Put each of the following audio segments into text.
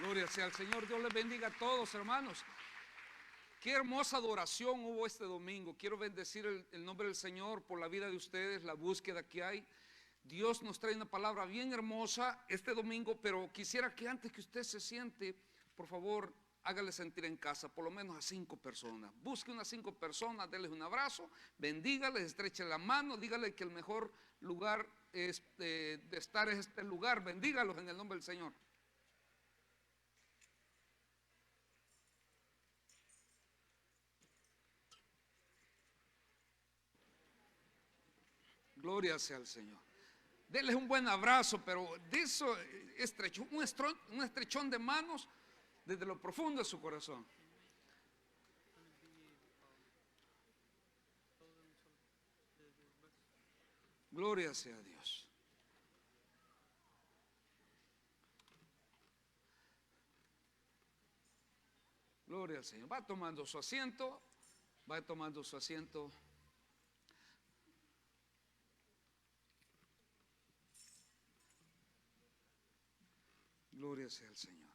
Gloria sea al Señor. Dios les bendiga a todos, hermanos. Qué hermosa adoración hubo este domingo. Quiero bendecir el nombre del Señor por la vida de ustedes, la búsqueda que hay. Dios nos trae una palabra bien hermosa este domingo, pero quisiera que antes que usted se siente, por favor, hágale sentir en casa, por lo menos a 5 personas. Busque unas 5 personas, déles un abrazo, bendígales, estreche la mano, dígale que el mejor lugar de estar es este lugar. Bendígalos en el nombre del Señor. Gloria sea al Señor. Denles un buen abrazo, pero de eso un estrechón de manos desde lo profundo de su corazón. Gloria sea a Dios. Gloria al Señor. Va tomando su asiento. Va tomando su asiento. Gloria sea al Señor.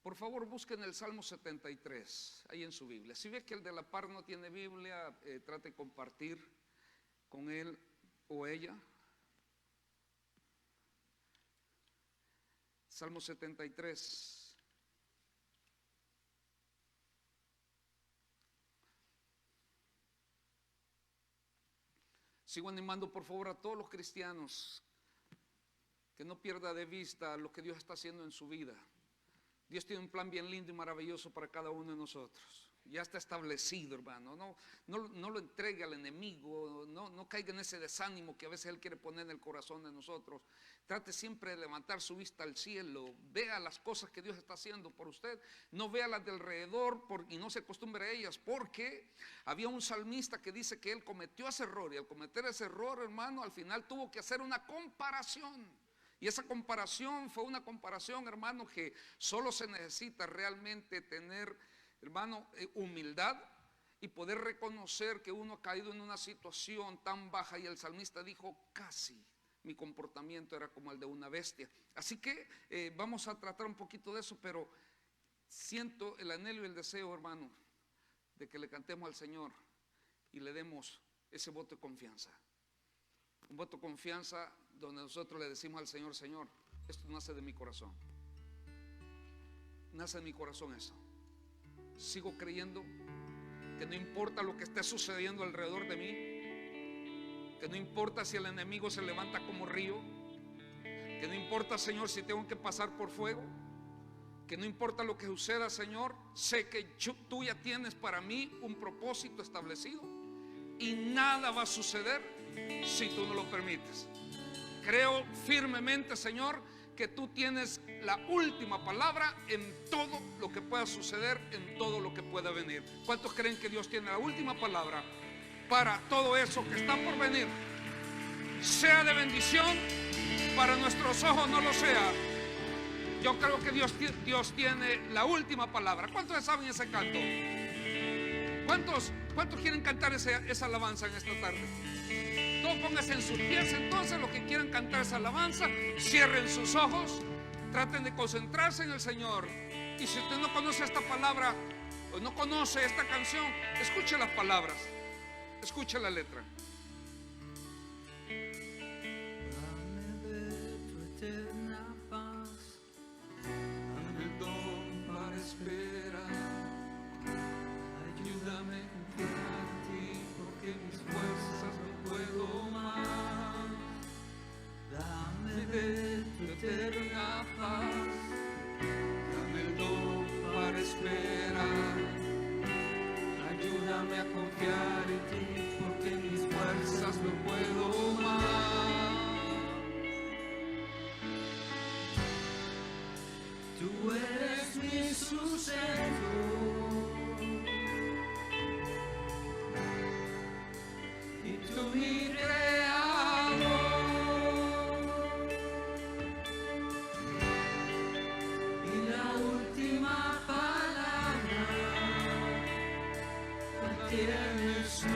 Por favor, busquen el Salmo 73 ahí en su Biblia. Si ve que el de la par no tiene Biblia, trate de compartir con él o ella. Salmo 73. Sigo animando por favor a todos los cristianos que no pierda de vista lo que Dios está haciendo en su vida. Dios tiene un plan bien lindo y maravilloso para cada uno de nosotros. Ya está establecido, hermano. No lo entregue al enemigo. No caiga en ese desánimo que a veces él quiere poner en el corazón de nosotros. Trate siempre de levantar su vista al cielo. Vea las cosas que Dios está haciendo por usted. No vea las de alrededor y no se acostumbre a ellas. Porque había un salmista que dice que él cometió ese error. Y al cometer ese error, hermano, al final tuvo que hacer una comparación. Y esa comparación fue una comparación, hermano, que solo se necesita realmente tener, hermano, humildad y poder reconocer que uno ha caído en una situación tan baja. Y el salmista dijo: casi mi comportamiento era como el de una bestia. Así que vamos a tratar un poquito de eso, pero siento el anhelo y el deseo, hermano, de que le cantemos al Señor y le demos ese voto de confianza. Un voto de confianza donde nosotros le decimos al Señor: Señor, esto nace de mi corazón. Nace de mi corazón eso. Sigo creyendo que no importa lo que esté sucediendo alrededor de mí, que no importa si el enemigo se levanta como río, que no importa, Señor, si tengo que pasar por fuego, que no importa lo que suceda, Señor, sé que tú ya tienes para mí un propósito establecido y nada va a suceder si tú no lo permites. Creo firmemente, Señor, que tú tienes la última palabra en todo lo que pueda suceder, en todo lo que pueda venir. ¿Cuántos creen que Dios tiene la última palabra para todo eso que está por venir? Sea de bendición, para nuestros ojos no lo sea. Yo creo que Dios tiene la última palabra. ¿Cuántos saben ese canto? ¿Cuántos quieren cantar esa alabanza en esta tarde? Todos pónganse en sus pies entonces, los que quieran cantar esa alabanza. Cierren sus ojos, traten de concentrarse en el Señor. Y si usted no conoce esta palabra o no conoce esta canción, escuche las palabras, escuche la letra. Dame ver tu eterna paz, dame el don para esperar. Ayúdame a confiar en ti, porque mis fuerzas no puedo más. Dame ver tu eterna paz, dame el don para esperar. Ayúdame a confiar en ti, porque mis fuerzas no puedo más. Tú eres mi sustento y tú mi creador, y la última palabra la tienes tú.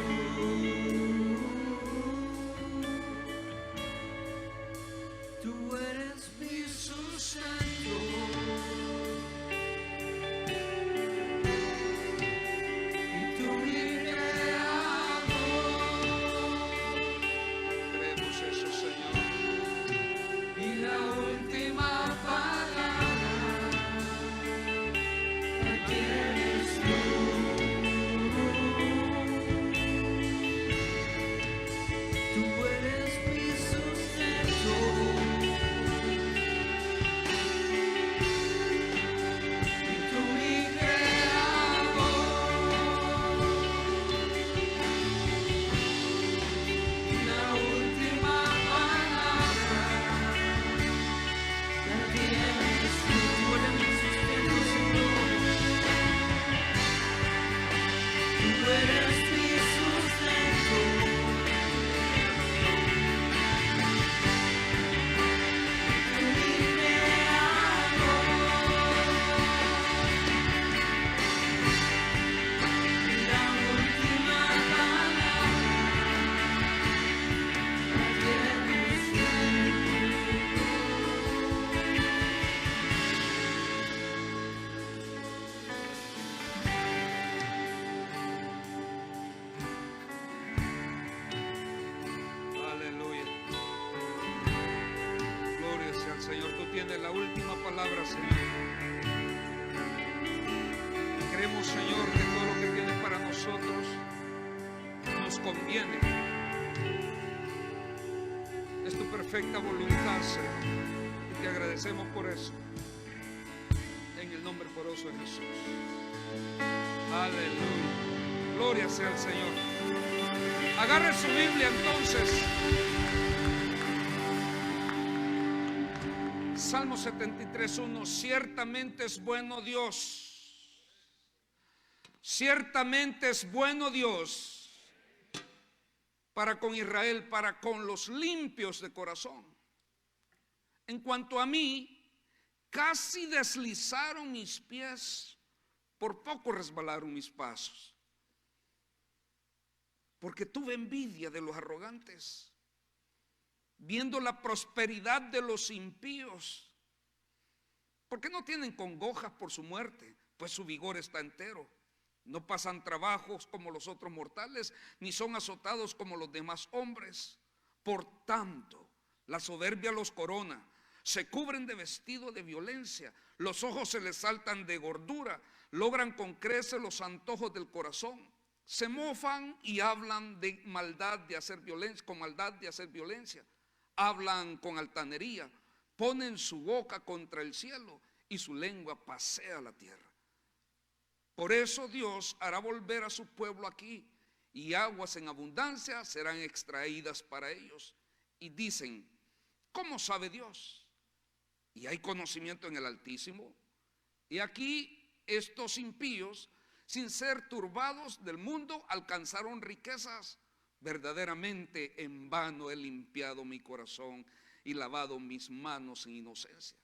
Tú eres mi sustento. Tú mi creador. Y la última palabra la tienes tú. Aleluya. Gloria sea al Señor. Tú tienes la última palabra, Señor. Creemos, Señor, que todo lo que tienes para nosotros nos conviene. Es tu perfecta voluntad, Señor. Y te agradecemos por eso. En el nombre poderoso de Jesús. Aleluya. Gloria sea al Señor. Agarre su Biblia entonces. Salmo 73:1. Ciertamente es bueno Dios. Ciertamente es bueno Dios para con Israel, para con los limpios de corazón. En cuanto a mí, casi deslizaron mis pies, por poco resbalaron mis pasos. Porque tuve envidia de los arrogantes, viendo la prosperidad de los impíos. Porque no tienen congojas por su muerte, pues su vigor está entero. No pasan trabajos como los otros mortales, ni son azotados como los demás hombres. Por tanto, la soberbia los corona, se cubren de vestido de violencia, los ojos se les saltan de gordura, logran con creces los antojos del corazón. Se mofan y hablan de maldad de hacer violencia, con maldad de hacer violencia. Hablan con altanería, ponen su boca contra el cielo y su lengua pasea la tierra. Por eso Dios hará volver a su pueblo aquí, y aguas en abundancia serán extraídas para ellos. Y dicen, ¿cómo sabe Dios? ¿Y hay conocimiento en el Altísimo? Y aquí estos impíos, sin ser turbados del mundo, alcanzaron riquezas. Verdaderamente en vano he limpiado mi corazón y lavado mis manos en inocencia.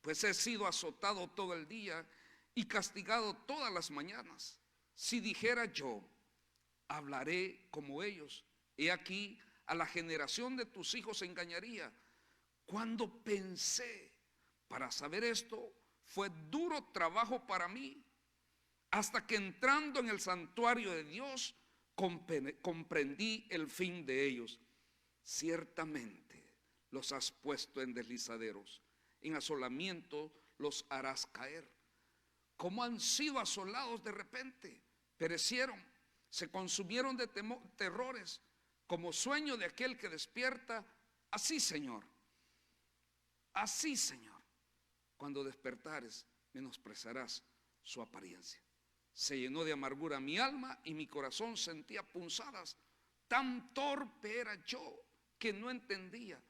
Pues he sido azotado todo el día y castigado todas las mañanas. Si dijera yo, hablaré como ellos, he aquí a la generación de tus hijos engañaría. Cuando pensé para saber esto, fue duro trabajo para mí, hasta que entrando en el santuario de Dios, comprendí el fin de ellos. Ciertamente los has puesto en deslizaderos, en asolamiento los harás caer. Como han sido asolados de repente, perecieron, se consumieron de terrores, como sueño de aquel que despierta. Así, Señor, cuando despertares, menospreciarás su apariencia. Se llenó de amargura mi alma y mi corazón sentía punzadas. Tan torpe era yo que no entendía.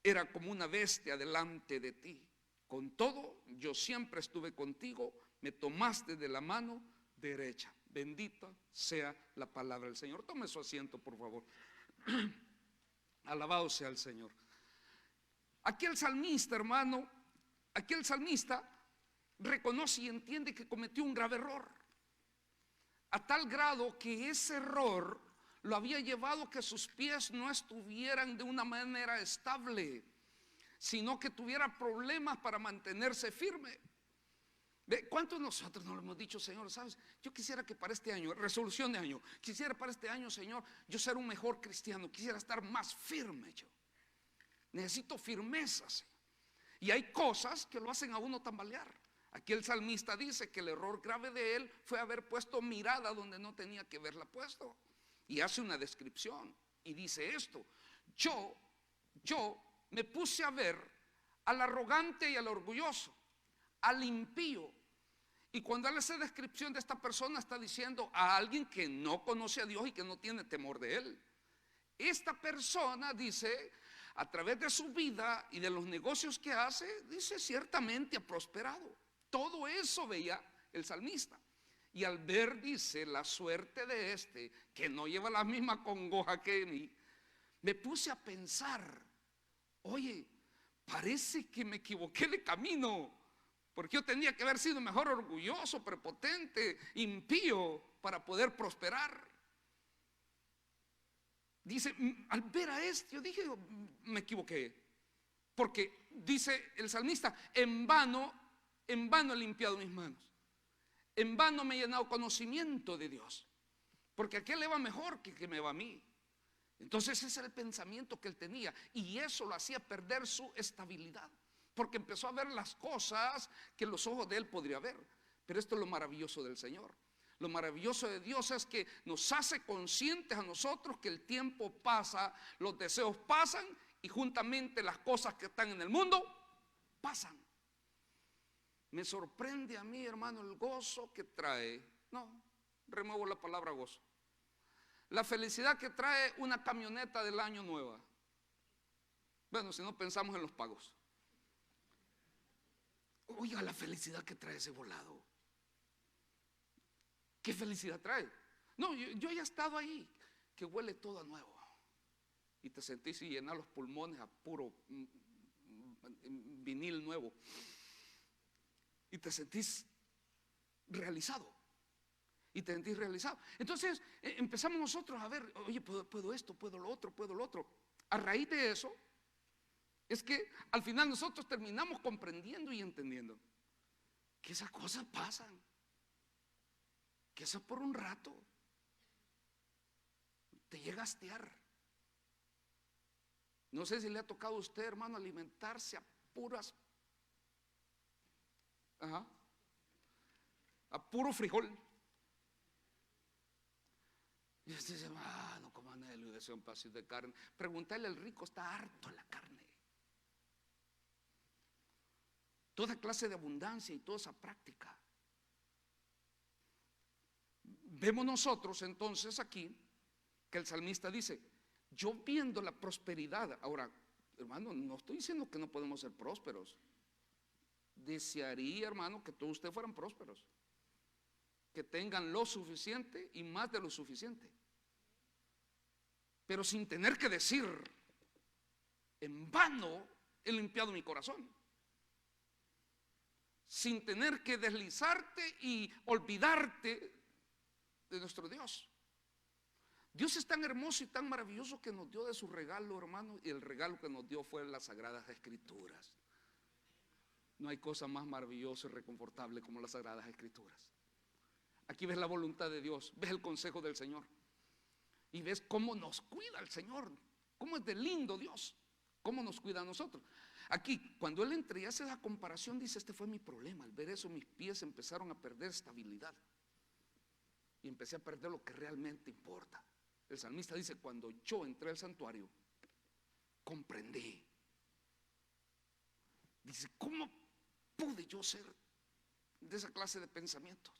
Era como una bestia delante de ti. Con todo, yo siempre estuve contigo. Me tomaste de la mano derecha. Bendita sea la palabra del Señor. Tome su asiento, por favor. Alabado sea el Señor. Aquí el salmista, hermano, aquí el salmista reconoce y entiende que cometió un grave error, a tal grado que ese error lo había llevado a que sus pies no estuvieran de una manera estable, sino que tuviera problemas para mantenerse firme. ¿Cuántos de nosotros nos lo hemos dicho, Señor? ¿Sabes? Yo quisiera que para este año, resolución de año, quisiera para este año, Señor, yo ser un mejor cristiano, quisiera estar más firme yo. Necesito firmeza, Señor. Y hay cosas que lo hacen a uno tambalear. Aquí el salmista dice que el error grave de él fue haber puesto mirada donde no tenía que haberla puesto. Y hace una descripción y dice esto: yo me puse a ver al arrogante y al orgulloso, al impío. Y cuando él hace descripción de esta persona, está diciendo a alguien que no conoce a Dios y que no tiene temor de él. Esta persona dice, a través de su vida y de los negocios que hace, dice, ciertamente ha prosperado. Todo eso veía el salmista. Y al ver, dice, la suerte de este, que no lleva la misma congoja que mí, me puse a pensar, oye, parece que me equivoqué de camino, porque yo tenía que haber sido mejor orgulloso, prepotente, impío, para poder prosperar. Dice, al ver a este, yo dije, me equivoqué, porque dice el salmista, en vano he limpiado mis manos, en vano me he llenado conocimiento de Dios, porque a aquel le va mejor que me va a mí. Entonces ese era el pensamiento que él tenía, y eso lo hacía perder su estabilidad, porque empezó a ver las cosas que los ojos de él podría ver. Pero esto es lo maravilloso del Señor. Lo maravilloso de Dios es que nos hace conscientes a nosotros que el tiempo pasa, los deseos pasan, y juntamente las cosas que están en el mundo pasan. Me sorprende a mí, hermano, el gozo que trae. No, remuevo la palabra gozo. La felicidad que trae una camioneta del año nueva. Bueno, si no pensamos en los pagos. Oiga la felicidad que trae ese volado. ¿Qué felicidad trae? No, yo ya he estado ahí, que huele todo a nuevo. Y te sentís y llenar los pulmones a puro vinil nuevo. Y te sentís realizado. Y te sentís realizado. Entonces empezamos nosotros a ver, oye, puedo esto, puedo lo otro, puedo lo otro. A raíz de eso, es que al final nosotros terminamos comprendiendo y entendiendo que esas cosas pasan, que eso por un rato te llega a hastiar. No sé si le ha tocado a usted, hermano, alimentarse a puras, a puro frijol. Y usted dice, no coman él y desea un pedacito de carne. Preguntarle al rico, está harto la carne. Toda clase de abundancia y toda esa práctica. Vemos nosotros entonces aquí que el salmista dice, yo viendo la prosperidad. Ahora, hermano, no estoy diciendo que no podemos ser prósperos. Desearía, hermano, que todos ustedes fueran prósperos, que tengan lo suficiente y más de lo suficiente, pero sin tener que decir, en vano he limpiado mi corazón, sin tener que deslizarte y olvidarte de nuestro Dios. Dios es tan hermoso y tan maravilloso que nos dio de su regalo, hermano, y el regalo que nos dio fue las Sagradas Escrituras. No hay cosa más maravillosa y reconfortable como las Sagradas Escrituras. Aquí ves la voluntad de Dios, ves el consejo del Señor y ves cómo nos cuida el Señor, cómo es de lindo Dios, cómo nos cuida a nosotros. Aquí, cuando él entra y hace esa comparación, dice, este fue mi problema. Al ver eso, mis pies empezaron a perder estabilidad y empecé a perder lo que realmente importa. El salmista dice, cuando yo entré al santuario, comprendí. Dice, ¿cómo pude yo ser de esa clase de pensamientos?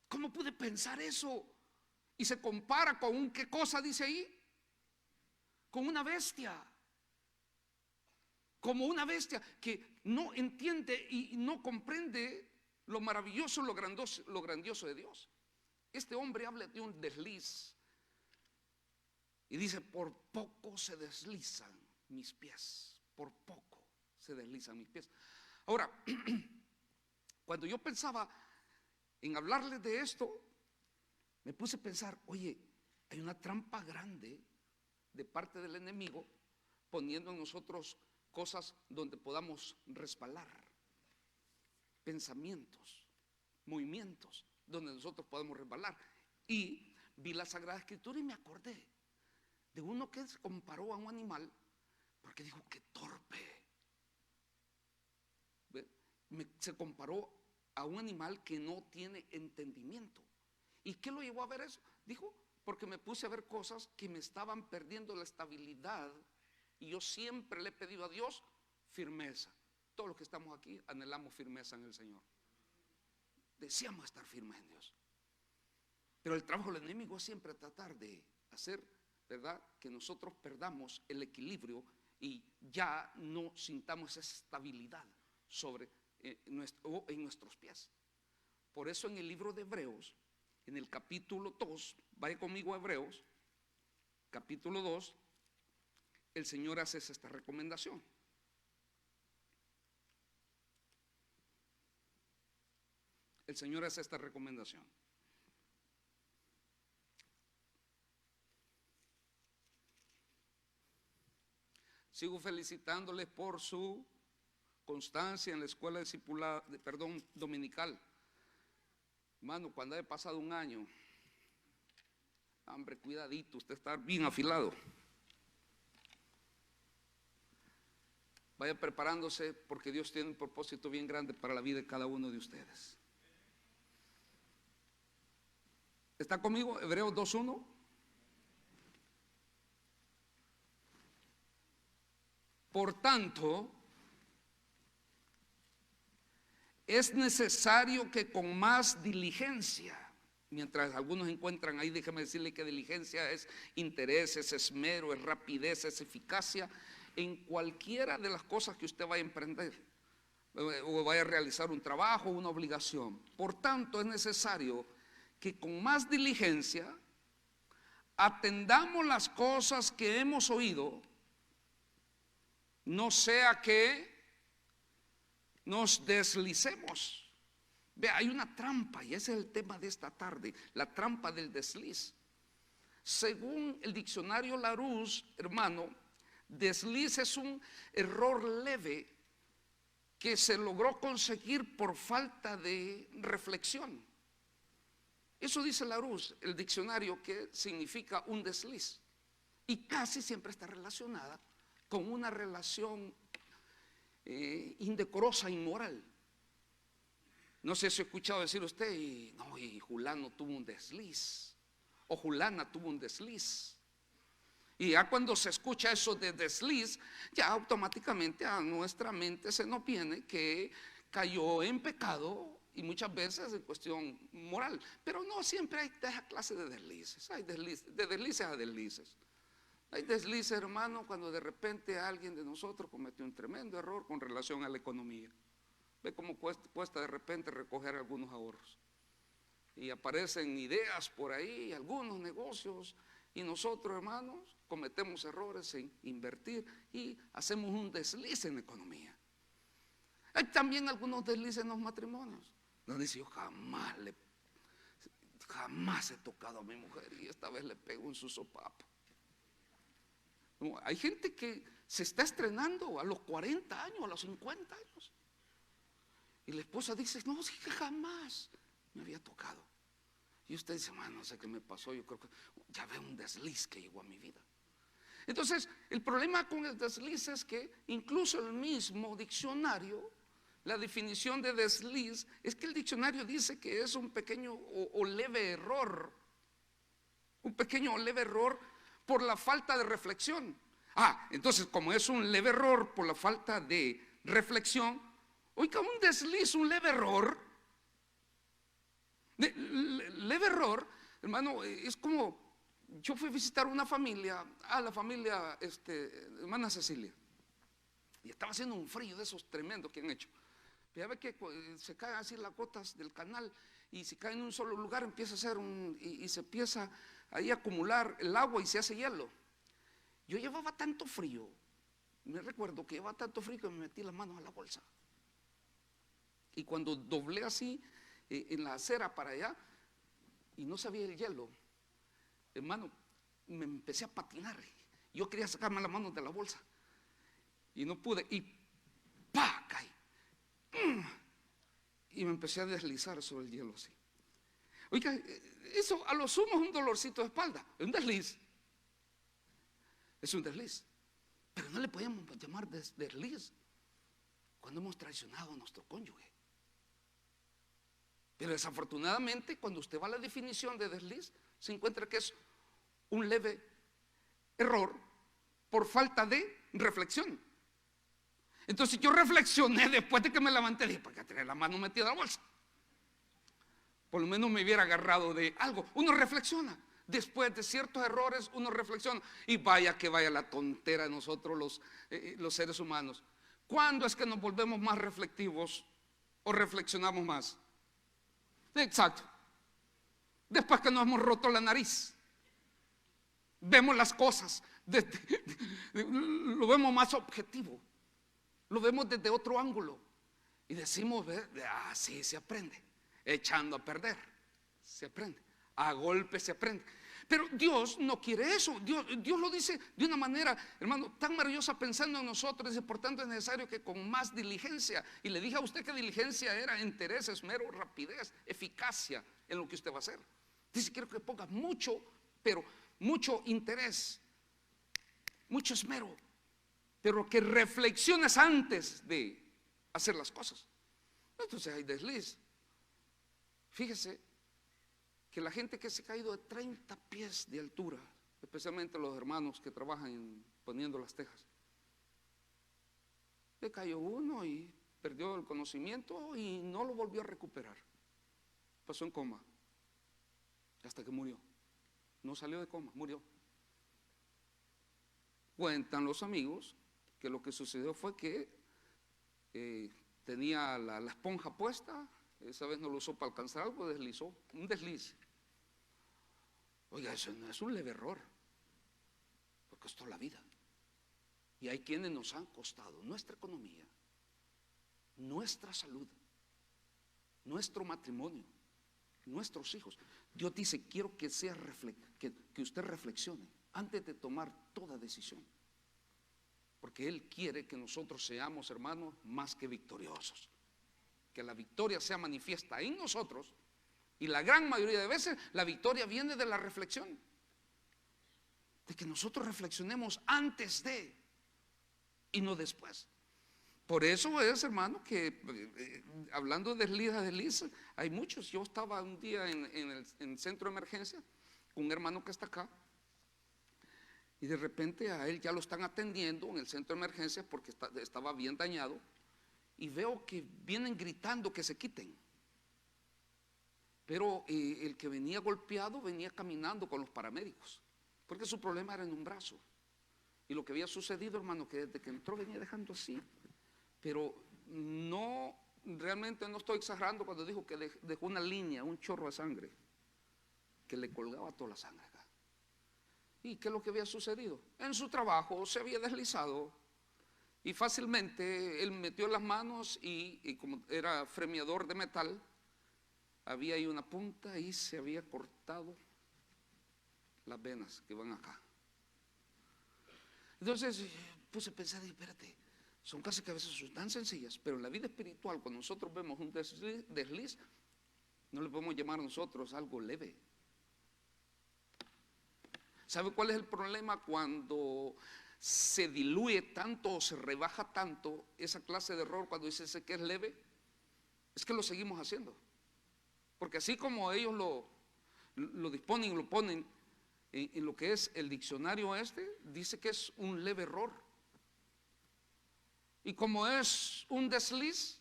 ¿Cómo pude pensar eso? Y se compara con un, ¿qué cosa dice ahí? Con una bestia. Como una bestia que no entiende y no comprende lo maravilloso, lo grandioso de Dios. Este hombre habla de un desliz y dice, por poco se deslizan mis pies, por poco se deslizan mis pies. Ahora, cuando yo pensaba en hablarles de esto, me puse a pensar, oye, hay una trampa grande de parte del enemigo poniendo en nosotros cosas donde podamos resbalar, pensamientos, movimientos donde nosotros podemos resbalar. Y vi la Sagrada Escritura y me acordé de uno que se comparó a un animal, porque dijo, qué torpe. Se comparó a un animal que no tiene entendimiento. ¿Y qué lo llevó a ver eso? Dijo, porque me puse a ver cosas que me estaban perdiendo la estabilidad. Y yo siempre le he pedido a Dios firmeza. Todos los que estamos aquí anhelamos firmeza en el Señor. Deseamos estar firmes en Dios. Pero el trabajo del enemigo es siempre tratar de hacer, ¿verdad?, que nosotros perdamos el equilibrio y ya no sintamos esa estabilidad en nuestros pies. Por eso en el libro de Hebreos, en el capítulo 2, vaya conmigo a Hebreos, capítulo 2, el Señor hace esta recomendación. El Señor hace esta recomendación. Sigo felicitándoles por su constancia en la escuela discipulada, dominical. Hermano, cuando haya pasado un año, hombre, cuidadito, usted está bien afilado. Vaya preparándose porque Dios tiene un propósito bien grande para la vida de cada uno de ustedes. ¿Está conmigo? Hebreos 2:1. Por tanto, es necesario que con más diligencia, mientras algunos encuentran ahí, déjeme decirle que diligencia es interés, es esmero, es rapidez, es eficacia en cualquiera de las cosas que usted vaya a emprender o vaya a realizar un trabajo, una obligación. Por tanto, es necesario que con más diligencia atendamos las cosas que hemos oído, no sea que nos deslicemos. Vea, hay una trampa y ese es el tema de esta tarde, la trampa del desliz. Según el diccionario Larousse, hermano, desliz es un error leve que se logró conseguir por falta de reflexión. Eso dice Larousse, el diccionario, que significa un desliz. Y casi siempre está relacionada con una relación indecorosa, inmoral. No sé si ha escuchado decir usted, y Julano tuvo un desliz, o Julana tuvo un desliz. Y ya cuando se escucha eso de desliz, ya automáticamente a nuestra mente se nos viene que cayó en pecado, y muchas veces en cuestión moral. Pero no siempre hay esa clase de deslices. Hay deslices, de deslices a deslices. Hay deslices, hermano, cuando de repente alguien de nosotros cometió un tremendo error con relación a la economía. Ve cómo cuesta de repente recoger algunos ahorros. Y aparecen ideas por ahí, algunos negocios, y nosotros, hermanos, cometemos errores en invertir y hacemos un desliz en la economía. Hay también algunos deslices en los matrimonios. Donde dice, yo jamás he tocado a mi mujer y esta vez le pego en su sopapo. No, hay gente que se está estrenando a los 40 años, a los 50 años. Y la esposa dice, no, sí que jamás me había tocado. Y usted dice, no sé qué me pasó, yo creo que ya veo un desliz que llegó a mi vida. Entonces, el problema con el desliz es que incluso el mismo diccionario, la definición de desliz, es que el diccionario dice que es un pequeño o leve error, un pequeño o leve error por la falta de reflexión. Entonces, como es un leve error por la falta de reflexión, oiga, un desliz, un leve error, leve error, hermano, es como, yo fui a visitar una familia, la familia, hermana Cecilia, y estaba haciendo un frío de esos tremendos que han hecho. Ya ve que se caen así las gotas del canal y si caen en un solo lugar empieza a hacer y se empieza ahí a acumular el agua y se hace hielo. Yo llevaba tanto frío, me recuerdo que llevaba tanto frío que me metí las manos a la bolsa. Y cuando doblé así en la acera para allá y no sabía el hielo, hermano, me empecé a patinar. Yo quería sacarme las manos de la bolsa y no pude y ¡pa! Caí. Y me empecé a deslizar sobre el hielo así. Oiga, eso a lo sumo es un dolorcito de espalda, es un desliz. Es un desliz. Pero no le podemos llamar desliz cuando hemos traicionado a nuestro cónyuge. Pero desafortunadamente, cuando usted va a la definición de desliz, se encuentra que es un leve error por falta de reflexión. Entonces yo reflexioné después de que me levanté, dije, ¿por qué tenía la mano metida en la bolsa? Por lo menos me hubiera agarrado de algo. Uno reflexiona. Después de ciertos errores, uno reflexiona. Y vaya que vaya la tontera de nosotros los seres humanos. ¿Cuándo es que nos volvemos más reflectivos o reflexionamos más? Exacto. Después que nos hemos roto la nariz, vemos las cosas, lo vemos más objetivo, lo vemos desde otro ángulo y decimos, sí, se aprende, echando a perder, se aprende, a golpe se aprende. Pero Dios no quiere eso. Dios lo dice de una manera, hermano, tan maravillosa, pensando en nosotros. Dice, por tanto es necesario que con más diligencia. Y le dije a usted que diligencia era interés, esmero, rapidez, eficacia en lo que usted va a hacer. Dice, quiero que ponga mucho, pero mucho interés, mucho esmero, pero que reflexiones antes de hacer las cosas. Entonces hay desliz. Fíjese que la gente que se ha caído de 30 pies de altura, especialmente los hermanos que trabajan poniendo las tejas, le cayó uno y perdió el conocimiento y no lo volvió a recuperar. Pasó en coma hasta que murió. No salió de coma, murió. Cuentan los amigos que lo que sucedió fue que tenía la esponja puesta. Esa vez no lo usó para alcanzar algo, deslizó, un desliz. Oiga, eso no es un leve error, porque costó la vida. Y hay quienes nos han costado nuestra economía, nuestra salud, nuestro matrimonio, nuestros hijos. Dios dice, quiero que usted reflexione antes de tomar toda decisión, porque Él quiere que nosotros seamos, hermanos, más que victoriosos. Que la victoria sea manifiesta en nosotros, y la gran mayoría de veces la victoria viene de la reflexión, de que nosotros reflexionemos antes de y no después. Por eso es, hermano, que hablando de desliz, hay muchos. Yo estaba un día en el centro de emergencia con un hermano que está acá, y de repente a él ya lo están atendiendo en el centro de emergencia porque estaba bien dañado. Y veo que vienen gritando que se quiten. Pero el que venía golpeado venía caminando con los paramédicos, porque su problema era en un brazo. Y lo que había sucedido, hermano, que desde que entró venía dejando así. Pero no, realmente no estoy exagerando cuando dijo que dejó una línea, un chorro de sangre, que le colgaba toda la sangre acá. ¿Y qué es lo que había sucedido? En su trabajo se había deslizado. Y fácilmente él metió las manos y como era fremeador de metal, había ahí una punta y se había cortado las venas que van acá. Entonces puse a pensar, espérate, son casi que a veces son tan sencillas, pero en la vida espiritual, cuando nosotros vemos un desliz, no le podemos llamar a nosotros algo leve. ¿Sabe cuál es el problema? Cuando se diluye tanto o se rebaja tanto esa clase de error, cuando dice que es leve, es que lo seguimos haciendo. Porque así como ellos lo disponen, lo ponen en lo que es el diccionario dice que es un leve error. Y como es un desliz,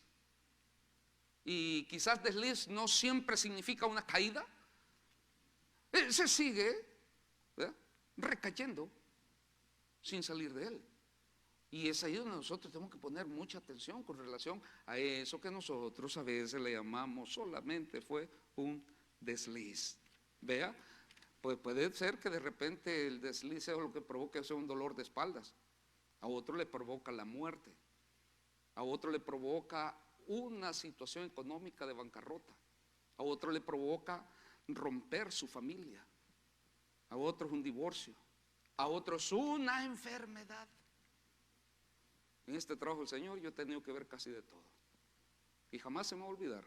y quizás desliz no siempre significa una caída, se sigue, ¿verdad?, recayendo sin salir de él. Y es ahí donde nosotros tenemos que poner mucha atención con relación a eso que nosotros a veces le llamamos solamente fue un desliz. Vea, pues puede ser que de repente el desliz sea lo que provoque sea un dolor de espaldas, a otro le provoca la muerte, a otro le provoca una situación económica de bancarrota, a otro le provoca romper su familia, a otro es un divorcio, a otros una enfermedad. En este trabajo del Señor yo he tenido que ver casi de todo. Y jamás se me va a olvidar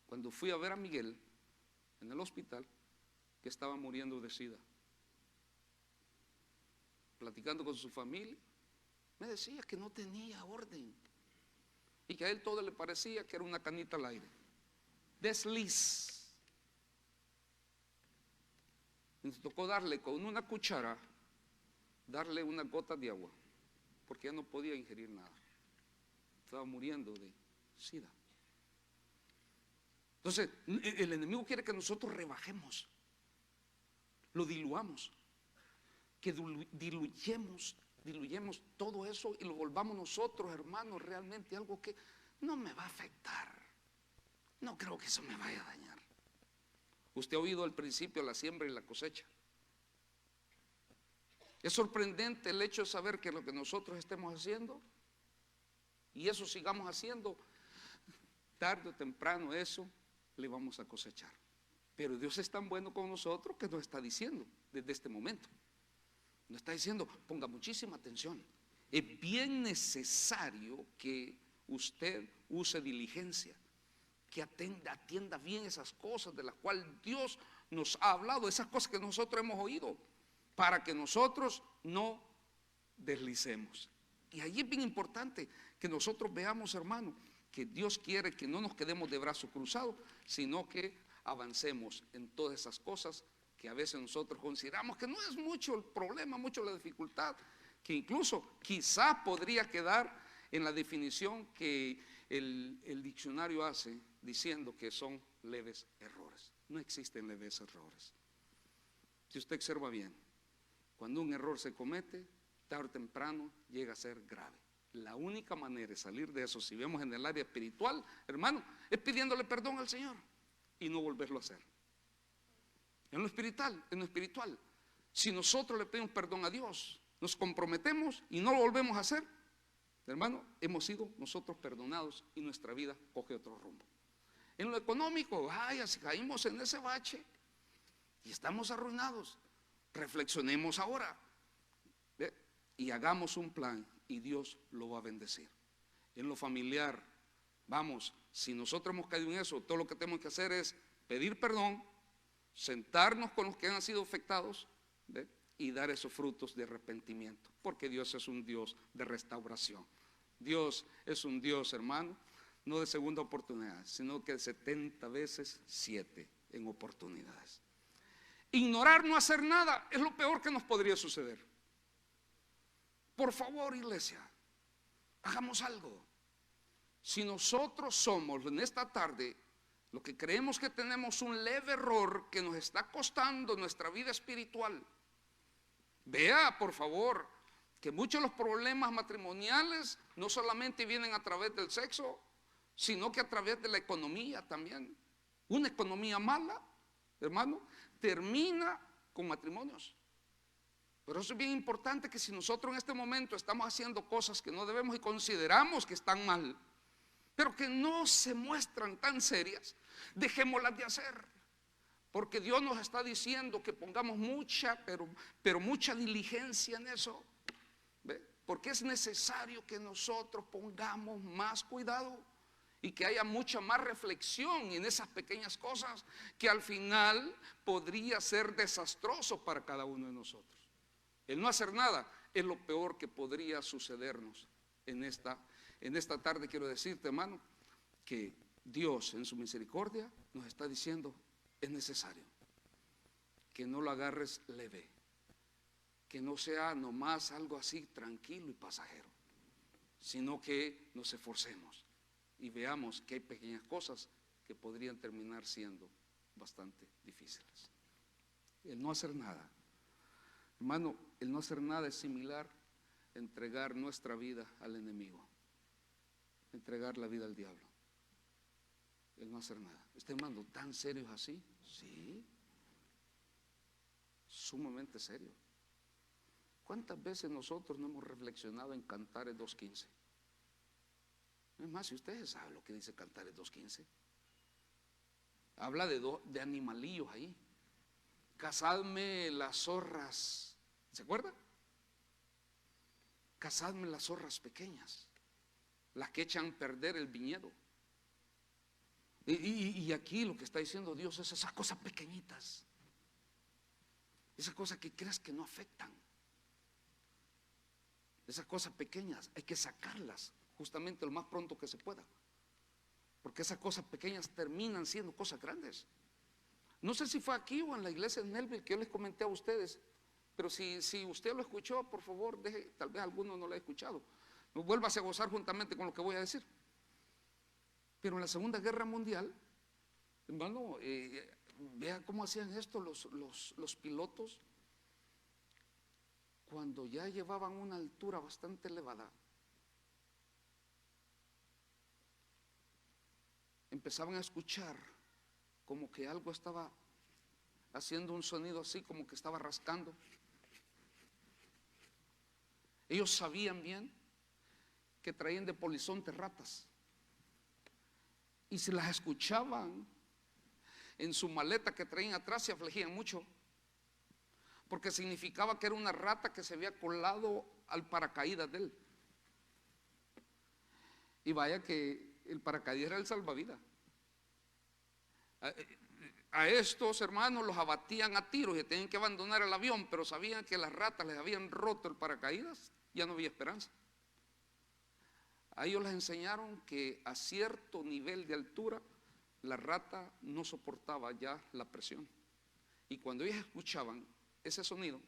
cuando fui a ver a Miguel en el hospital, que estaba muriendo de SIDA. Platicando con su familia, me decía que no tenía orden y que a él todo le parecía que era una canita al aire. Desliz. Me tocó darle con una cuchara, darle una gota de agua, porque ya no podía ingerir nada. Estaba muriendo de SIDA. Entonces, el enemigo quiere que nosotros rebajemos, lo diluamos, que diluyemos todo eso y lo volvamos nosotros, hermanos, realmente algo que no me va a afectar. no creo que eso me vaya a dañar. Usted ha oído al principio la siembra y la cosecha. Es sorprendente el hecho de saber que lo que nosotros estemos haciendo y eso sigamos haciendo, tarde o temprano eso le vamos a cosechar. Pero Dios es tan bueno con nosotros que nos está diciendo desde este momento, nos está diciendo, ponga muchísima atención. Es bien necesario que usted use diligencia, que atienda bien esas cosas de las cuales Dios nos ha hablado, esas cosas que nosotros hemos oído, para que nosotros no deslicemos. Y allí es bien importante que nosotros veamos, hermano, que Dios quiere que no nos quedemos de brazos cruzados, sino que avancemos en todas esas cosas que a veces nosotros consideramos que no es mucho el problema, mucho la dificultad, que incluso quizás podría quedar en la definición que el diccionario hace, diciendo que son leves errores. No existen leves errores. Si usted observa bien, cuando un error se comete, tarde o temprano llega a ser grave. La única manera de salir de eso, si vemos en el área espiritual, hermano, es pidiéndole perdón al Señor y no volverlo a hacer. En lo espiritual, si nosotros le pedimos perdón a Dios, nos comprometemos y no lo volvemos a hacer, hermano, hemos sido nosotros perdonados y nuestra vida coge otro rumbo. En lo económico, así caímos en ese bache y estamos arruinados. Reflexionemos ahora, ¿ve? Y hagamos un plan y Dios lo va a bendecir. En lo familiar, vamos, si nosotros hemos caído en eso, todo lo que tenemos que hacer es pedir perdón, sentarnos con los que han sido afectados, ¿ve? Y dar esos frutos de arrepentimiento, porque Dios es un Dios de restauración. Dios es un Dios, hermano, no de segunda oportunidad, sino que de 70 veces 7 en oportunidades. Ignorar, no hacer nada, es lo peor que nos podría suceder. Por favor, iglesia, hagamos algo. Si nosotros somos en esta tarde lo que creemos que tenemos un leve error que nos está costando nuestra vida espiritual, vea, por favor, que muchos de los problemas matrimoniales no solamente vienen a través del sexo, sino que a través de la economía también. Una economía mala, hermano, termina con matrimonios. Pero eso es bien importante, que si nosotros en este momento estamos haciendo cosas que no debemos y consideramos que están mal, pero que no se muestran tan serias, dejémoslas de hacer. Porque Dios nos está diciendo que pongamos mucha, pero mucha diligencia en eso. ¿Ve? Porque es necesario que nosotros pongamos más cuidado y que haya mucha más reflexión en esas pequeñas cosas que al final podría ser desastroso para cada uno de nosotros. El no hacer nada es lo peor que podría sucedernos en esta tarde. Quiero decirte, hermano, que Dios en su misericordia nos está diciendo: es necesario que no lo agarres leve, que no sea nomás algo así tranquilo y pasajero, sino que nos esforcemos y veamos que hay pequeñas cosas que podrían terminar siendo bastante difíciles. El no hacer nada, hermano, el no hacer nada es similar a entregar nuestra vida al enemigo, entregar la vida al diablo. El no hacer nada. ¿Está, hermano, tan serios así? Sí, sumamente serio. ¿Cuántas veces nosotros no hemos reflexionado en Cantares 2:15? Es más, si ustedes saben lo que dice Cantares 2:15, habla de animalillos ahí. Cazadme las zorras, ¿se acuerdan? Cazadme las zorras pequeñas, las que echan a perder el viñedo. Y aquí lo que está diciendo Dios es esas cosas pequeñitas, esas cosas que creas que no afectan, esas cosas pequeñas hay que sacarlas justamente lo más pronto que se pueda, porque esas cosas pequeñas terminan siendo cosas grandes. No sé si fue aquí o en la iglesia de Melville que yo les comenté a ustedes, pero si usted lo escuchó, por favor, tal vez alguno no lo ha escuchado, vuélvase a gozar juntamente con lo que voy a decir. Pero en la Segunda Guerra Mundial, hermano, vea cómo hacían esto los pilotos. Cuando ya llevaban una altura bastante elevada, empezaban a escuchar como que algo estaba haciendo un sonido así, como que estaba rascando. Ellos sabían bien que traían de polizonte ratas, y si las escuchaban en su maleta que traían atrás, se afligían mucho, porque significaba que era una rata que se había colado al paracaídas de él. Y vaya que el paracaídas era el salvavidas. A estos hermanos los abatían a tiros y tenían que abandonar el avión, pero sabían que las ratas les habían roto el paracaídas, ya no había esperanza. A ellos les enseñaron que a cierto nivel de altura la rata no soportaba ya la presión, y cuando ellos escuchaban ese sonido,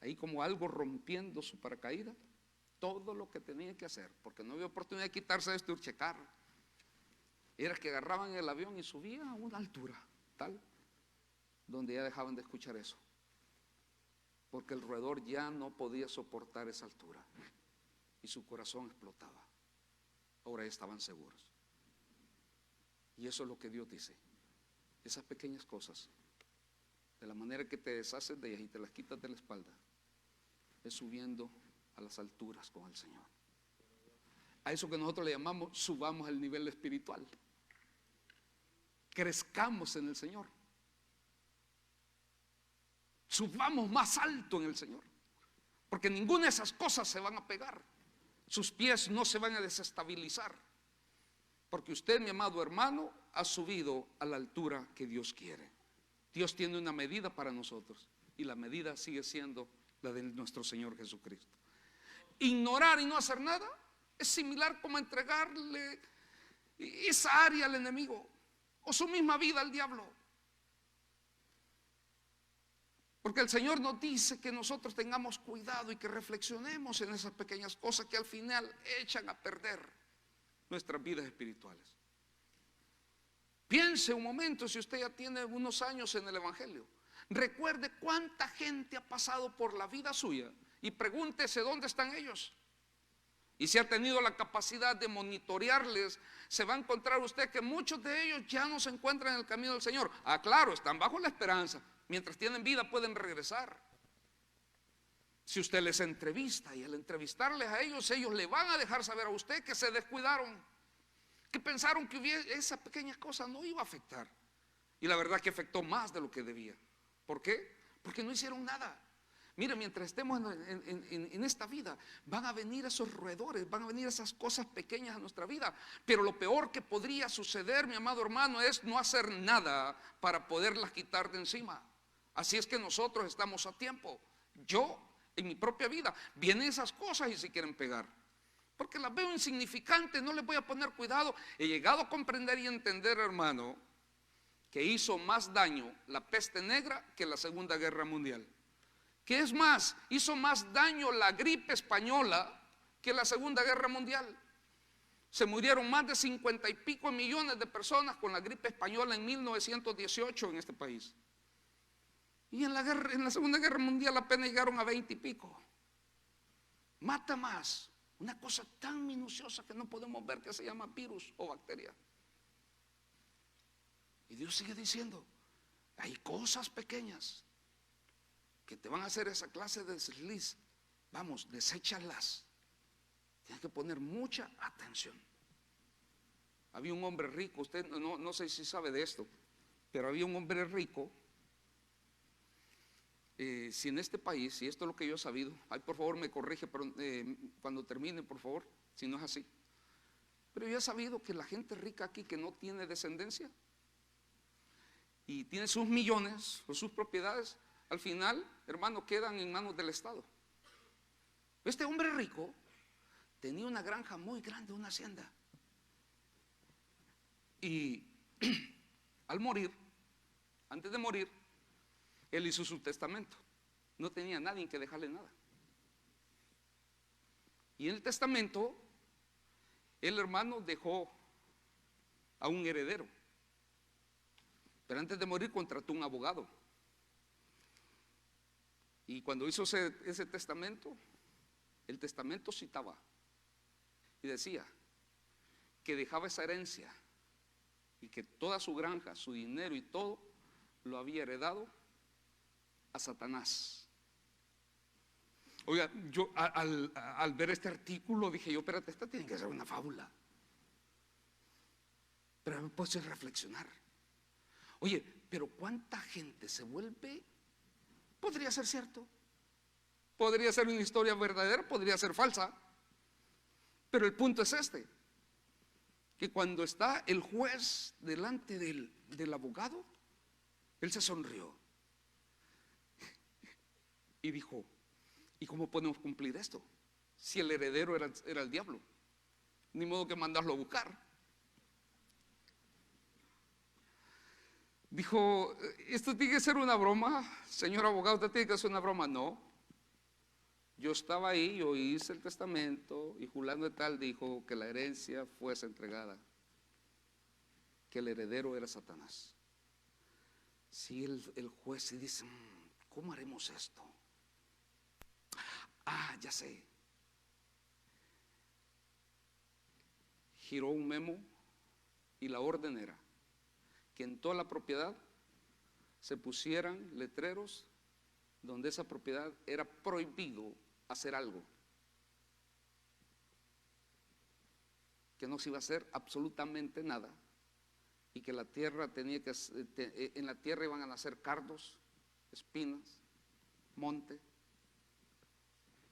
ahí como algo rompiendo su paracaídas, todo lo que tenían que hacer, porque no había oportunidad de quitarse esto y checar, era que agarraban el avión y subían a una altura tal donde ya dejaban de escuchar eso, porque el roedor ya no podía soportar esa altura y su corazón explotaba. Ahora ya estaban seguros. Y eso es lo que Dios dice: esas pequeñas cosas, de la manera que te deshaces de ellas y te las quitas de la espalda, es subiendo a las alturas con el Señor. A eso que nosotros le llamamos subamos al nivel espiritual, crezcamos en el Señor, subamos más alto en el Señor, porque ninguna de esas cosas se van a pegar, sus pies no se van a desestabilizar, porque usted, mi amado hermano, ha subido a la altura que Dios quiere. Dios tiene una medida para nosotros, y la medida sigue siendo la de nuestro Señor Jesucristo. Ignorar y no hacer nada es similar como entregarle esa área al enemigo o su misma vida al diablo, porque el Señor nos dice que nosotros tengamos cuidado y que reflexionemos en esas pequeñas cosas que al final echan a perder nuestras vidas espirituales. Piense un momento, si usted ya tiene unos años en el Evangelio, recuerde cuánta gente ha pasado por la vida suya y pregúntese dónde están ellos. Y si ha tenido la capacidad de monitorearles, se va a encontrar usted que muchos de ellos ya no se encuentran en el camino del Señor. Ah, claro, están bajo la esperanza. Mientras tienen vida pueden regresar. Si usted les entrevista, y al entrevistarles a ellos, ellos le van a dejar saber a usted que se descuidaron, que pensaron que esa pequeña cosa no iba a afectar. Y la verdad que afectó más de lo que debía. ¿Por qué? Porque no hicieron nada. Mire, mientras estemos en esta vida, van a venir esos roedores, van a venir esas cosas pequeñas a nuestra vida. Pero lo peor que podría suceder, mi amado hermano, es no hacer nada para poderlas quitar de encima. Así es que nosotros estamos a tiempo. Yo, en mi propia vida, vienen esas cosas y se quieren pegar, porque las veo insignificantes, no les voy a poner cuidado. He llegado a comprender y entender, hermano, que hizo más daño la peste negra que la Segunda Guerra Mundial. ¿Qué es más? Hizo más daño la gripe española que la Segunda Guerra Mundial. Se murieron más de 50 y pico millones de personas con la gripe española en 1918 en este país. Y en la Segunda Guerra Mundial apenas llegaron a 20 y pico. Mata más una cosa tan minuciosa que no podemos ver, que se llama virus o bacteria. Y Dios sigue diciendo: hay cosas pequeñas que te van a hacer esa clase de desliz. Vamos, deséchalas. Tienes que poner mucha atención. Había un hombre rico, usted no sé si sabe de esto, pero había un hombre rico. Si en este país, si esto es lo que yo he sabido, ay, por favor me corrige, pero, cuando termine, por favor, si no es así. Pero yo he sabido que la gente rica aquí que no tiene descendencia y tiene sus millones o sus propiedades, al final, hermano, quedan en manos del Estado. Este hombre rico tenía una granja muy grande, una hacienda. Y al morir, antes de morir, él hizo su testamento. No tenía nadie en que dejarle nada. Y en el testamento, el hermano dejó a un heredero. Pero antes de morir contrató un abogado. Y cuando hizo ese testamento, el testamento citaba y decía que dejaba esa herencia y que toda su granja, su dinero y todo lo había heredado a Satanás. Oiga, yo al ver este artículo dije yo, espérate, esta tiene que ser una fábula. Pero me puse a reflexionar. Oye, pero ¿cuánta gente se vuelve? Podría ser cierto, podría ser una historia verdadera, podría ser falsa. Pero el punto es este, que cuando está el juez delante del abogado, él se sonrió y dijo, ¿y cómo podemos cumplir esto? Si el heredero era el diablo, ni modo que mandarlo a buscar. Dijo, ¿esto tiene que ser una broma? Señor abogado, ¿esto tiene que ser una broma? No. Yo estaba ahí, yo hice el testamento y fulano de tal dijo que la herencia fuese entregada, que el heredero era Satanás. Si el juez se dice, ¿cómo haremos esto? Ya sé. Giró un memo y la orden era que en toda la propiedad se pusieran letreros donde esa propiedad era prohibido hacer algo, que no se iba a hacer absolutamente nada, y que la tierra tenía que, en la tierra iban a nacer cardos, espinas, monte,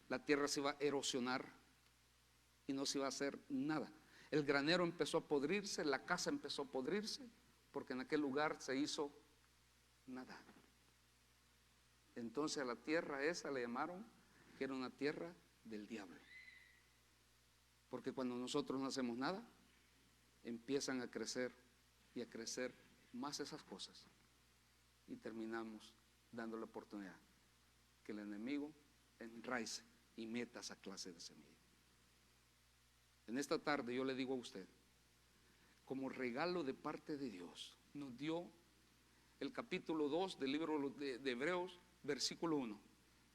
la tierra se iba a erosionar y no se iba a hacer nada. El granero empezó a podrirse, la casa empezó a podrirse, porque en aquel lugar se hizo nada. Entonces a la tierra esa le llamaron que era una tierra del diablo, porque cuando nosotros no hacemos nada, empiezan a crecer y a crecer más esas cosas, y terminamos dando la oportunidad que el enemigo enraice y meta esa clase de semilla. En esta tarde yo le digo a usted, como regalo de parte de Dios, nos dio el capítulo 2 del libro de Hebreos, versículo 1,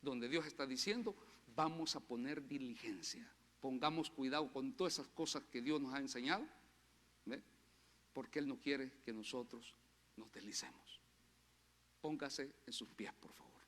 donde Dios está diciendo, vamos a poner diligencia, pongamos cuidado con todas esas cosas que Dios nos ha enseñado, ¿ve? Porque Él no quiere que nosotros nos deslicemos. Póngase en sus pies, por favor.